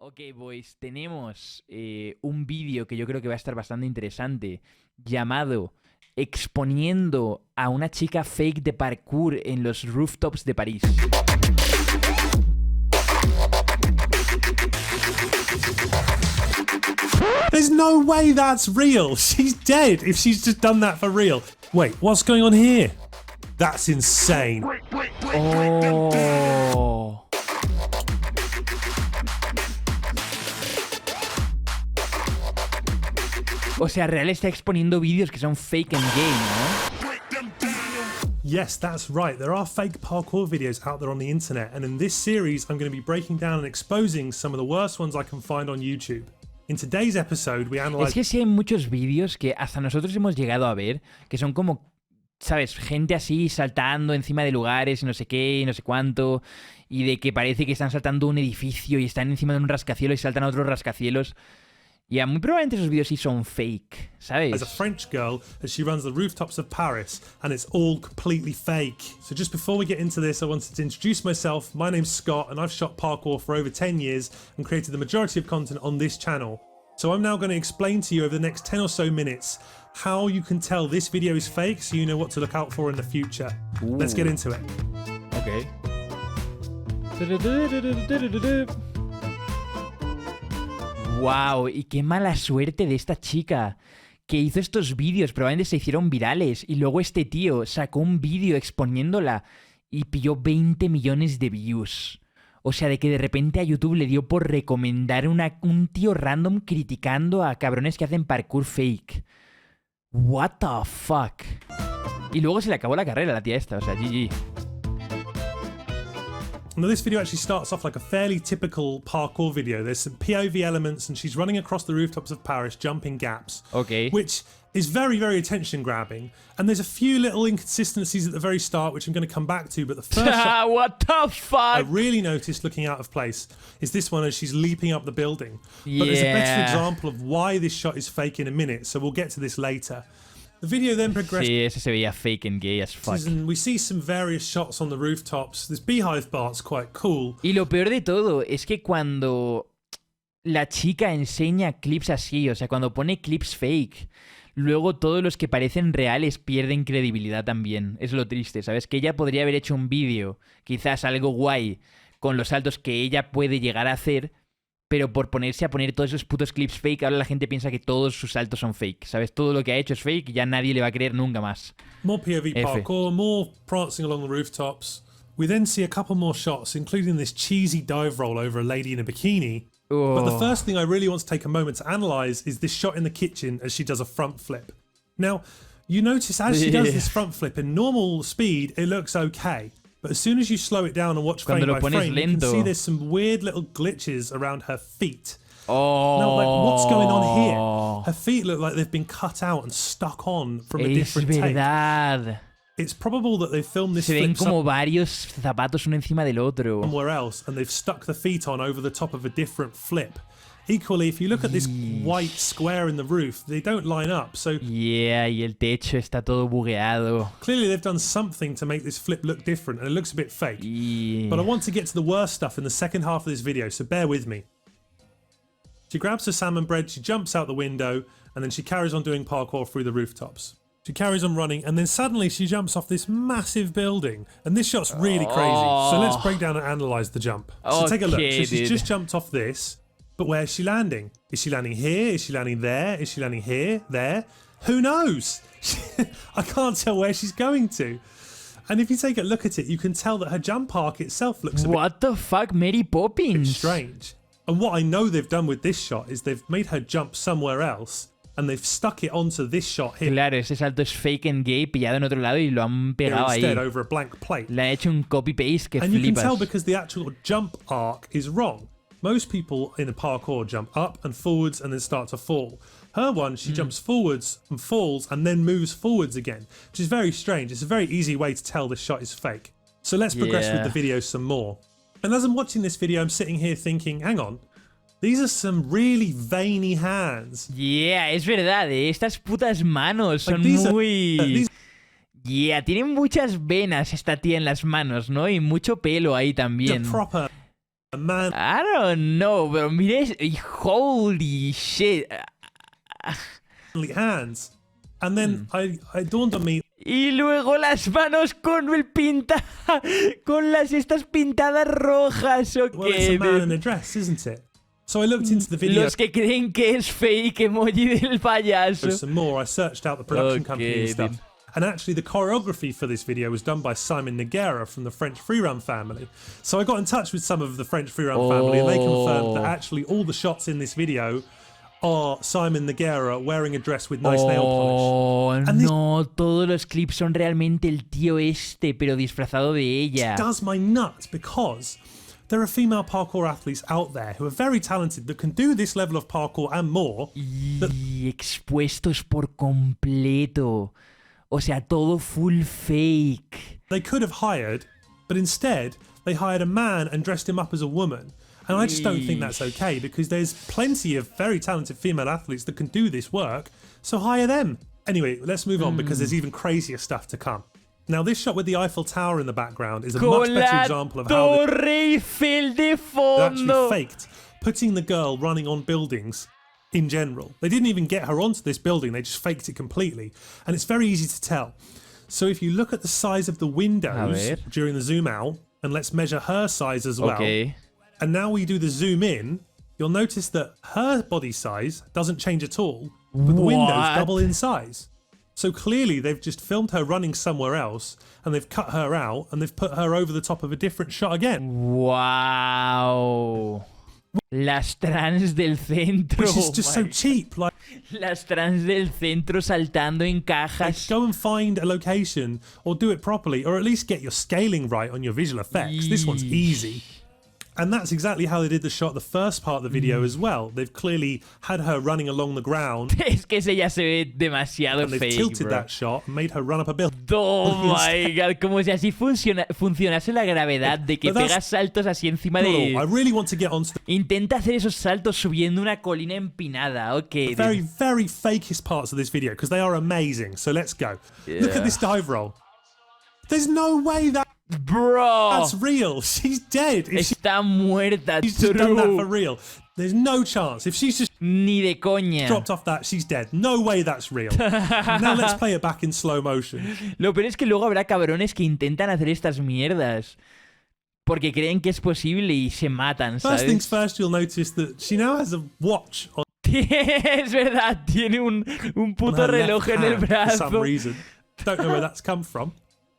Ok, boys, tenemos un vídeo que yo creo que va a estar bastante interesante, llamado Exponiendo a una chica fake de parkour en los rooftops de París. There's no way that's real. She's dead if she's just done that for real. Wait, what's going on here? That's insane. Oh. O sea, Real está exponiendo vídeos que son fake and gay, ¿no? Yes, that's right. There are fake parkour videos out there on the internet, and in this series I'm going to be breaking down and exposing some of the worst ones I can find on YouTube. In today's episode we analyze... Es que sí hay muchos vídeos que hasta nosotros hemos llegado a ver, que son como, ¿sabes? Gente así saltando encima de lugares y no sé qué y no sé cuánto, y de que parece que están saltando un edificio y están encima de un rascacielos y saltan a otros rascacielos. Ya, muy probablemente esos vídeos sí son fake, ¿sabes? As a French girl as she runs the rooftops of Paris, and it's all completely fake. So just before we get into this, I wanted to introduce myself. My name's Scott, and I've shot parkour for over 10 years and created the majority of content on this channel. So I'm now going to explain to you over the next 10 or so minutes how you can tell this video is fake, so you know what to look out for in the future. Ooh. Let's get into it. Okay. Wow, y qué mala suerte de esta chica que hizo estos vídeos, probablemente se hicieron virales y luego este tío sacó un vídeo exponiéndola y pilló 20 millones de views. O sea, de que de repente a YouTube le dio por recomendar un tío random criticando a cabrones que hacen parkour fake. What the fuck. Y luego se le acabó la carrera a la tía esta, o sea, GG. Now this video actually starts off like a fairly typical parkour video. There's some POV elements and she's running across the rooftops of Paris, jumping gaps. Okay. Which is very, very attention grabbing. And there's a few little inconsistencies at the very start, which I'm going to come back to, but the first shot What the fuck? I really noticed looking out of place is this one as she's leaping up the building. But there's a better example of why this shot is fake in a minute, so we'll get to this later. The video then progresses. Sí, ese se veía fake and gay as fuck. And we see some various shots on the rooftops. This beehive part's quite cool. Y lo peor de todo es que cuando la chica enseña clips así, o sea, cuando pone clips fake, luego todos los que parecen reales pierden credibilidad también. Es lo triste, ¿sabes? Que ella podría haber hecho un vídeo, quizás algo guay, con los saltos que ella puede llegar a hacer, pero por ponerse a poner todos esos putos clips fake, ahora la gente piensa que todos sus saltos son fake, ¿sabes? Todo lo que ha hecho es fake y ya nadie le va a creer nunca más. More POV parkour, more prancing along the rooftops. We then see a couple more shots, including this cheesy dive roll over a lady in a bikini. Oh. But the first thing I really want to take a moment to analyse is this shot in the kitchen as she does a front flip. Now, you notice as she does this front flip in normal speed, it looks okay. But as soon as you slow it down and watch frame by frame, you can see there's some weird little glitches around her feet. Oh. Now, like, what's going on here? Her feet look like they've been cut out and stuck on from a different take. It's probable that they filmed this Se ven como varios zapatos uno encima del otro. Somewhere else, and they've stuck the feet on over the top of a different flip. Equally, if you look at this white square in the roof, they don't line up, so... Yeah, y el techo está todo bugueado. Clearly they've done something to make this flip look different, and it looks a bit fake. Yeah. But I want to get to the worst stuff in the second half of this video, so bear with me. She grabs her salmon bread, she jumps out the window, and then she carries on doing parkour through the rooftops. She carries on running, and then suddenly she jumps off this massive building. And this shot's really crazy, so let's break down and analyse the jump. So take a look. So she's just jumped off this. But where's she landing? Is she landing here? Is she landing there? Is she landing here? There? Who knows? I can't tell where she's going to. And if you take a look at it, you can tell that her jump arc itself looks a What the fuck, Mary Poppins? strange. And what I know they've done with this shot is they've made her jump somewhere else and they've stuck it onto this shot here. Claro, ese salto es fake and gay pillado en other lado y lo han pegado ahí. Instead over a blank plate. Le han hecho un copy-paste que and flipas. you can tell because the actual jump arc is wrong. Most people in a parkour jump up and forwards and then start to fall. Her one, she jumps forwards and falls and then moves forwards again, which is very strange. It's a very easy way to tell this shot is fake. So let's progress with the video some more. And as I'm watching this video, I'm sitting here thinking, hang on, these are some really veiny hands. Yeah, es verdad, estas putas manos son Like muy... Yeah, tienen muchas venas esta tía en las manos, ¿no? Y mucho pelo ahí también. Proper man I don't know, pero mire, holy shit. hands. And then it dawned on me. Y luego las manos con el con las estas pintadas rojas, ¿o Well, it's a qué? man in a dress, isn't it? So I looked into the video. Los que creen que es fake emoji del payaso. Some more. I searched out the production company and stuff. dude. And actually, the choreography for this video was done by Simon Noguera from the French freerun family. So I got in touch with some of the French freerun family, and they confirmed that actually all the shots in this video are Simon Noguera wearing a dress with nice nail polish. And No, todos los clips son realmente el tío este, pero disfrazado de ella. does my nuts because there are female parkour athletes out there who are very talented that can do this level of parkour and more. Y expuestos por completo. O sea, todo full fake. They could have hired, but instead they hired a man and dressed him up as a woman. And I just don't think that's okay because there's plenty of very talented female athletes that can do this work, so hire them. Anyway, let's move on because there's even crazier stuff to come. Now, this shot with the Eiffel Tower in the background is a much better example of how Torre Eiffel de they fondo. actually faked putting the girl running on buildings in general. They didn't even get her onto this building, they just faked it completely. And it's very easy to tell. So if you look at the size of the windows during the zoom out, and let's measure her size as well. Okay. And now we do the zoom in, you'll notice that her body size doesn't change at all, but the windows double in size. So clearly they've just filmed her running somewhere else, and they've cut her out, and they've put her over the top of a different shot again. Wow. Las trans del centro. Which is just so cheap. Like, Las trans del centro saltando en cajas. go and find a location, or do it properly, or at least get your scaling right on your visual effects. This one's easy. And that's exactly how they did the shot, the first part of the video as well. They've clearly had her running along the ground. Es que ese ya se ve demasiado And they've fake, tilted bro. that shot and made her run up a bill. Oh my god, como si así funcionase la gravedad de que But that's pegas saltos así encima I de... really want to get onto the Intenta hacer esos saltos subiendo una colina empinada, ok. very, very fakest parts of this video because they are amazing. So let's go. Look at this dive roll. There's no way that's Bro, real. She's dead. If está muerta, she's just done that for true. real, there's no chance. If she's just Ni de coña. dropped off that, she's dead. No way that's real. Now let's play it back in slow motion. Lo peor es que luego habrá cabrones que intentan hacer estas mierdas porque creen que es posible y se matan, First things ¿sabes? first, you'll notice that she now has a watch on Es verdad, tiene un puto her left reloj en el hand for some brazo. reason. Don't know where that's come from.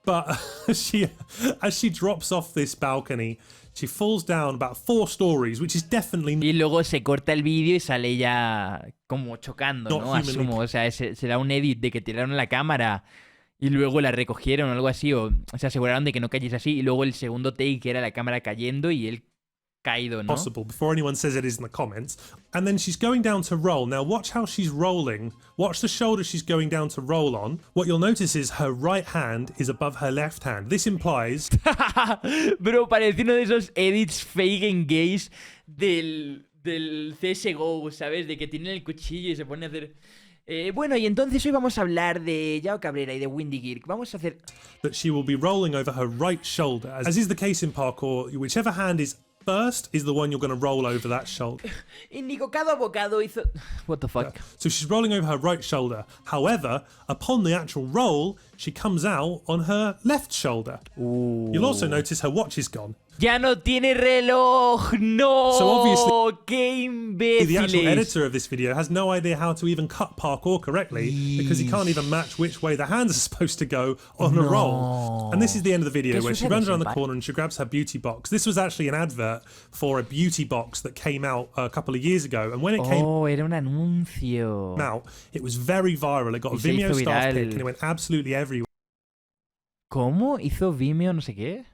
But as she drops off this balcony, she falls down about 4 stories, which is definitely Y luego se corta el vídeo y sale ya como chocando, Not ¿no? humanly- Asumo, o sea, será un edit de que tiraron la cámara y luego la recogieron o algo así, o se aseguraron de que no cayese así, y luego el segundo take era la cámara cayendo y él caído, ¿no? possible before anyone says it is in the comments. And then she's going down to roll. Now watch how she's rolling. Watch the shoulder she's going down to roll on. What you'll notice is her right hand is above her left hand. This implies Bro, parece uno de esos edits fake en gays del CSGO, ¿sabes? De que tienen el cuchillo y se pone a hacer... bueno, y entonces hoy vamos a hablar de Yao Cabrera y de Windy Girk. Vamos a hacer... that she will be rolling over her right shoulder. As is the case in parkour, whichever hand is first is the one you're going to roll over that shoulder. Indico cada bocado hizo... What the fuck? So she's rolling over her right shoulder. However, upon the actual roll, she comes out on her left shoulder. You'll also notice her watch is gone. ¡Ya no tiene reloj! ¡No! So obviously- ¡Qué The actual imbéciles! editor of this video has no idea how to even cut parkour correctly because he can't even match which way the hands are supposed to go on a roll. And this is the end of the video ¿Qué where she sucede, runs around the senpai? corner and she grabs her beauty box. This was actually an advert for a beauty box that came out a couple of years ago. And when it came Oh, era un anuncio. out, it was very viral. It got a Y se Vimeo hizo staff viral. pick and it went absolutely everywhere. ¿Cómo? ¿Hizo Vimeo no sé qué?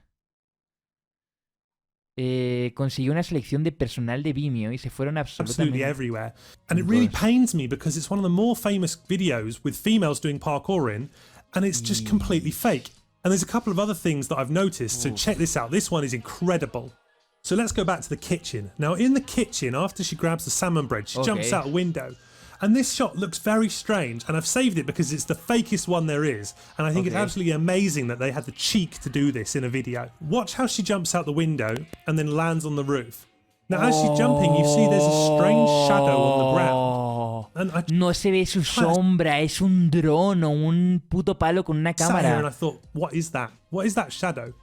Consiguió una selección de personal de Vimeo y se fueron Absolutely absolutamente... everywhere. And it really Gosh. pains me because it's one of the more famous videos with females doing parkour in, and it's just completely fake. And there's a couple of other things that I've noticed, so check this out. This one is incredible. So let's go back to the kitchen. Now in the kitchen, after she grabs the salmon bread, she jumps Okay. out a window. And this shot looks very strange, and I've saved it because it's the fakest one there is, and I think it's absolutely amazing that they had the cheek to do this in a video. Watch how she jumps out the window and then lands on the roof. Now as she's jumping, you see there's a strange shadow on the ground. And no se ve su sombra, es un dron o un puto palo con una sat here and cámara. I thought, what is that? What is that shadow?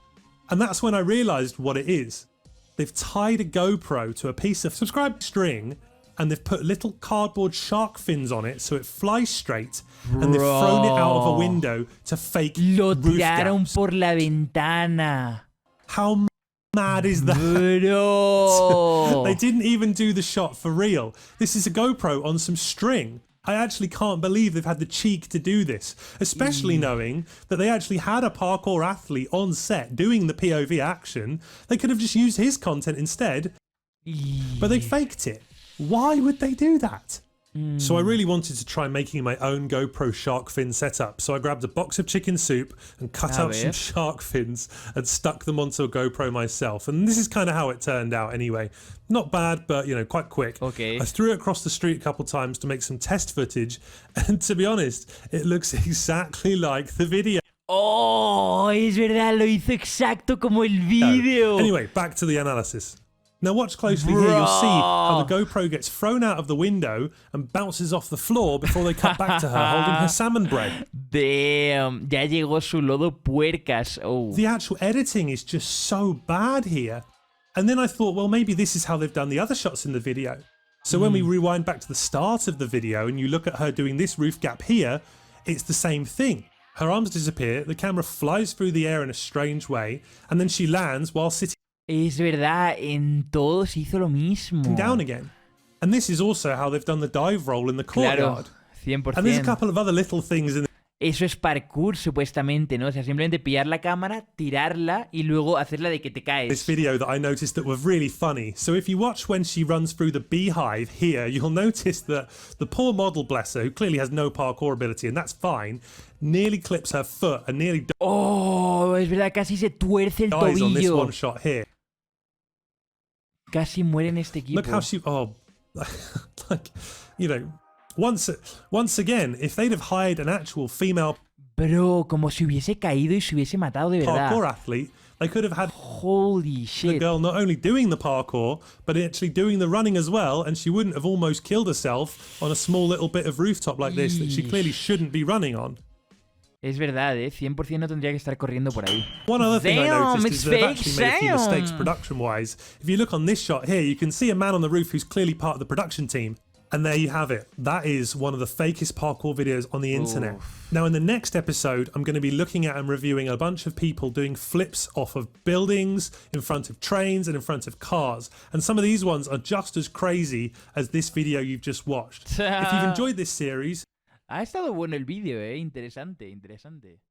And that's when I realised what it is. They've tied a GoPro to a piece of subscribed string, and they've put little cardboard shark fins on it so it flies straight, and they've thrown it out of a window to fake Lo roof tiraron gaps. por la ventana. How mad is that? Bro. They didn't even do the shot for real. This is a GoPro on some string. I actually can't believe they've had the cheek to do this, especially knowing that they actually had a parkour athlete on set doing the POV action. They could have just used his content instead, but they faked it. Why would they do that? So I really wanted to try making my own GoPro shark fin setup. So I grabbed a box of chicken soup and cut out some shark fins and stuck them onto a GoPro myself. And this is kind of how it turned out anyway. Not bad, but you know, quite quick. Okay. I threw it across the street a couple times to make some test footage. And to be honest, it looks exactly like the video. Oh, es verdad, lo hizo exacto como el vídeo. Anyway, back to the analysis. Now watch closely here, you'll see how the GoPro gets thrown out of the window and bounces off the floor before they cut back to her holding her salmon bread. Damn, ya llegó su lodo puercas. Oh. The actual editing is just so bad here. And then I thought, well, maybe this is how they've done the other shots in the video. So when we rewind back to the start of the video and you look at her doing this roof gap here, it's the same thing. Her arms disappear, the camera flies through the air in a strange way, and then she lands while sitting Es verdad, en todos hizo lo mismo. down again. And this is also how they've done the dive roll in the courtyard. Claro, 100%. And there's a couple of other little things in Eso es parkour, supuestamente, ¿no? O sea, simplemente pillar la cámara, tirarla y luego hacerla de que te this caes. video that I noticed that were really funny. So if you watch when she runs through the beehive here, you'll notice that the poor model, bless her, who clearly has no parkour ability, and that's fine, nearly clips her foot and nearly Oh, es verdad, casi se tuerce el dies on this tobillo. one shot here. Casi muere en este equipo. Look how she, like, you know, once again, if they'd have hired an actual female Bro, como si hubiese caído y se hubiese matado de verdad. parkour athlete, they could have had Holy the shit. girl not only doing the parkour, but actually doing the running as well, and she wouldn't have almost killed herself on a small little bit of rooftop like this that she clearly shouldn't be running on. Es verdad, 100% no tendría que estar corriendo por ahí. One other thing I Damn, noticed it's is they've fake actually made a few mistakes sound. production-wise. If you look on this shot here, you can see a man on the roof who's clearly part of the production team. And there you have it. That is one of the fakest parkour videos on the internet. Now in the next episode, I'm going to be looking at and reviewing a bunch of people doing flips off of buildings, in front of trains and in front of cars. And some of these ones are just as crazy as this video you've just watched. If you've enjoyed this series, Ha estado bueno el vídeo, interesante, interesante.